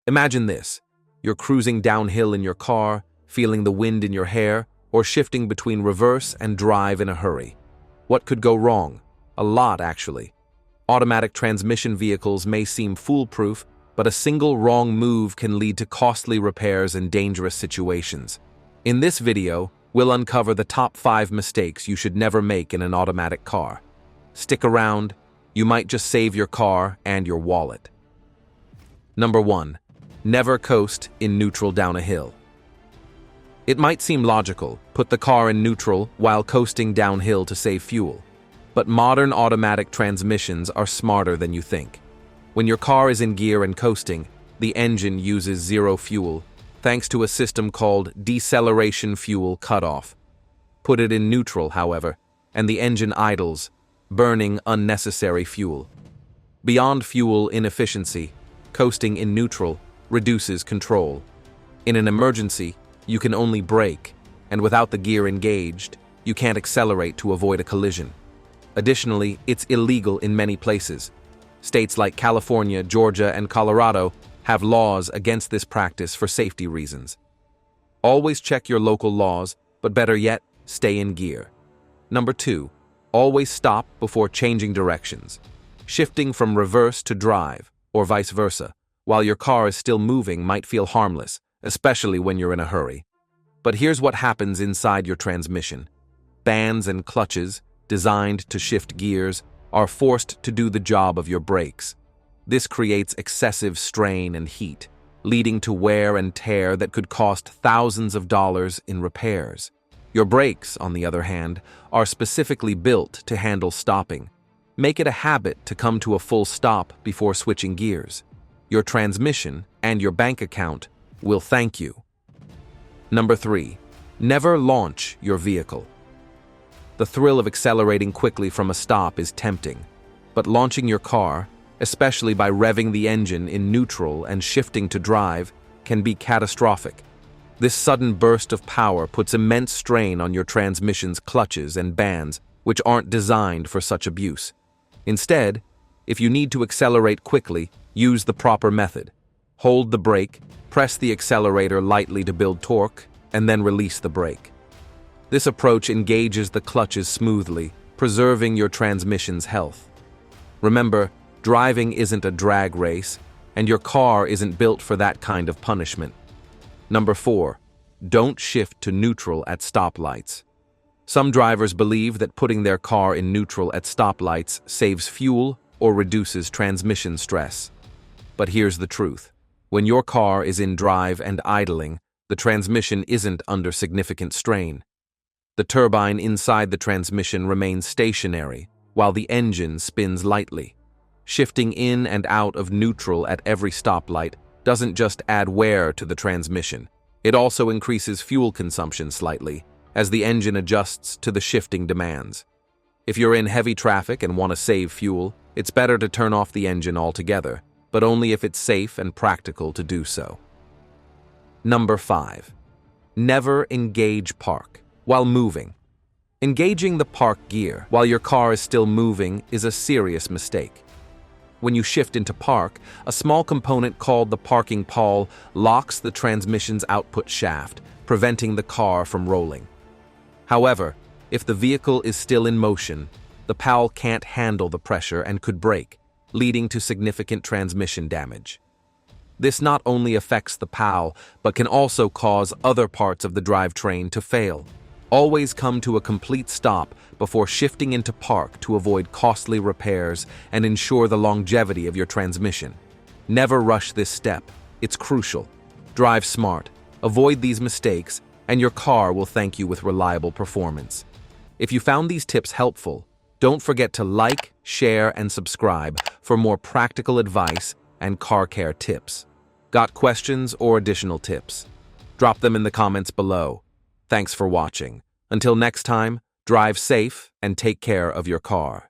Imagine this. You're cruising downhill in your car, feeling the wind in your hair, or shifting between reverse and drive in a hurry. What could go wrong? A lot, actually. Automatic transmission vehicles may seem foolproof, but a single wrong move can lead to costly repairs and dangerous situations. In this video, we'll uncover the top 5 mistakes you should never make in an automatic car. Stick around, you might just save your car and your wallet. Number 1. Never coast in neutral down a hill. It might seem logical, put the car in neutral while coasting downhill to save fuel. But modern automatic transmissions are smarter than you think. When your car is in gear and coasting, the engine uses zero fuel, thanks to a system called deceleration fuel cutoff. Put it in neutral, however, and the engine idles, burning unnecessary fuel. Beyond fuel inefficiency, coasting in neutral reduces control. In an emergency, you can only brake, and without the gear engaged, you can't accelerate to avoid a collision. Additionally, it's illegal in many places. States like California, Georgia, and Colorado have laws against this practice for safety reasons. Always check your local laws, but better yet, stay in gear. Number 2. Always stop before changing directions. Shifting from reverse to drive, or vice versa, while your car is still moving might feel harmless, especially when you're in a hurry. But here's what happens inside your transmission. Bands and clutches, designed to shift gears, are forced to do the job of your brakes. This creates excessive strain and heat, leading to wear and tear that could cost thousands of dollars in repairs. Your brakes, on the other hand, are specifically built to handle stopping. Make it a habit to come to a full stop before switching gears. Your transmission and your bank account will thank you. Number 3. Never launch your vehicle. The thrill of accelerating quickly from a stop is tempting, but launching your car, especially by revving the engine in neutral and shifting to drive, can be catastrophic. This sudden burst of power puts immense strain on your transmission's clutches and bands, which aren't designed for such abuse. Instead, if you need to accelerate quickly, use the proper method. Hold the brake, press the accelerator lightly to build torque, and then release the brake. This approach engages the clutches smoothly, preserving your transmission's health. Remember, driving isn't a drag race, and your car isn't built for that kind of punishment. Number 4. Don't shift to neutral at stoplights. Some drivers believe that putting their car in neutral at stoplights saves fuel or reduces transmission stress. But here's the truth. When your car is in drive and idling, the transmission isn't under significant strain. The turbine inside the transmission remains stationary, while the engine spins lightly. Shifting in and out of neutral at every stoplight doesn't just add wear to the transmission, it also increases fuel consumption slightly, as the engine adjusts to the shifting demands. If you're in heavy traffic and want to save fuel, it's better to turn off the engine altogether, but only if it's safe and practical to do so. Number 5. Never engage park while moving. Engaging the park gear while your car is still moving is a serious mistake. When you shift into park, a small component called the parking pawl locks the transmission's output shaft, preventing the car from rolling. However, if the vehicle is still in motion, the pawl can't handle the pressure and could break, leading to significant transmission damage. This not only affects the pawl, but can also cause other parts of the drivetrain to fail. Always come to a complete stop before shifting into park to avoid costly repairs and ensure the longevity of your transmission. Never rush this step. It's crucial. Drive smart, avoid these mistakes, and your car will thank you with reliable performance. If you found these tips helpful, don't forget to like, share, and subscribe for more practical advice and car care tips. Got questions or additional tips? Drop them in the comments below. Thanks for watching. Until next time, drive safe and take care of your car.